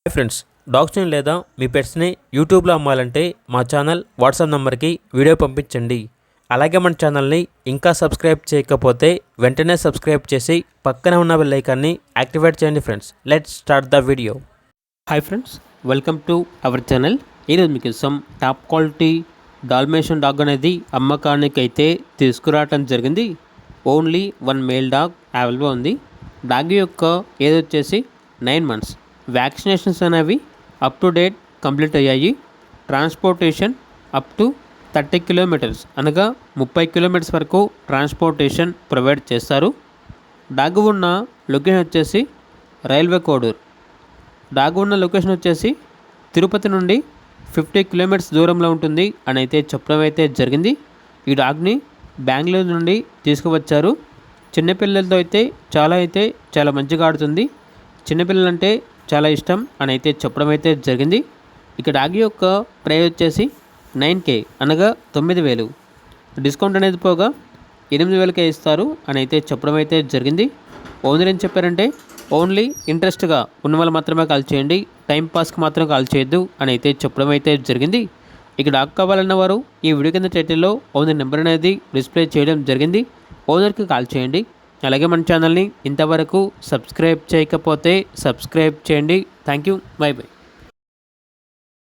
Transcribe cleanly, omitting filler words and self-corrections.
Hi friends, డాగ్స్ని లేదా మీ పెట్స్ని యూట్యూబ్లో అమ్మాలంటే మా ఛానల్ వాట్సాప్ నెంబర్కి వీడియో పంపించండి. అలాగే మన ఛానల్ని ఇంకా సబ్స్క్రైబ్ చేయకపోతే వెంటనే సబ్స్క్రైబ్ చేసి పక్కనే ఉన్న బెల్ ఐకాన్ని యాక్టివేట్ చేయండి. Friends, let's start the video. Hi friends, welcome to our channel. ఈరోజు మీకోసం టాప్ క్వాలిటీ డాల్మేషన్ డాగ్ అనేది అమ్మకానికి అయితే తీసుకురావటం జరిగింది. ఓన్లీ 1 మేల్ డాగ్ అవైలబుల్ ఉంది. డాగ్ యొక్క ఏజ్ వచ్చేసి 9 months. వ్యాక్సినేషన్స్ అనేవి అప్ టు డేట్ కంప్లీట్ అయ్యాయి. ట్రాన్స్పోర్టేషన్ అప్ టు 30 kilometers అనగా 30 kilometers వరకు ట్రాన్స్పోర్టేషన్ ప్రొవైడ్ చేస్తారు. డాగ్ ఉన్న లొకేషన్ వచ్చేసి రైల్వే కోడూర్. డాగ్ ఉన్న లొకేషన్ వచ్చేసి తిరుపతి నుండి 50 kilometers దూరంలో ఉంటుంది అని అయితే చెప్పడం అయితే జరిగింది. ఈ డాగ్ని బెంగళూరు నుండి తీసుకువచ్చారు. చిన్నపిల్లలతో అయితే చాలా మంచిగా ఆడుతుంది. చిన్నపిల్లలంటే చాలా ఇష్టం అని అయితే చెప్పడం అయితే జరిగింది. ఇక డాగ్ యొక్క ప్రైస్ వచ్చేసి 9K అనగా 9,000. డిస్కౌంట్ అనేది పోగా 8,000కే ఇస్తారు అని అయితే చెప్పడం అయితే జరిగింది. ఓనర్ ఏం చెప్పారంటే ఓన్లీ ఇంట్రెస్ట్గా ఉన్న వాళ్ళు మాత్రమే కాల్ చేయండి, టైంపాస్కి మాత్రం కాల్ చేయొద్దు అని అయితే చెప్పడం అయితే జరిగింది. ఇక డాగ్ కావాలన్న వారు ఈ వీడియో కింద టైటిల్లో ఓనర్ నెంబర్ అనేది డిస్ప్లే చేయడం జరిగింది. ఓనర్కి కాల్ చేయండి. అలాగే మన ఛానల్ని ఇంతవరకు సబ్స్క్రైబ్ చేయకపోతే సబ్స్క్రైబ్ చేయండి. Thank you. By by.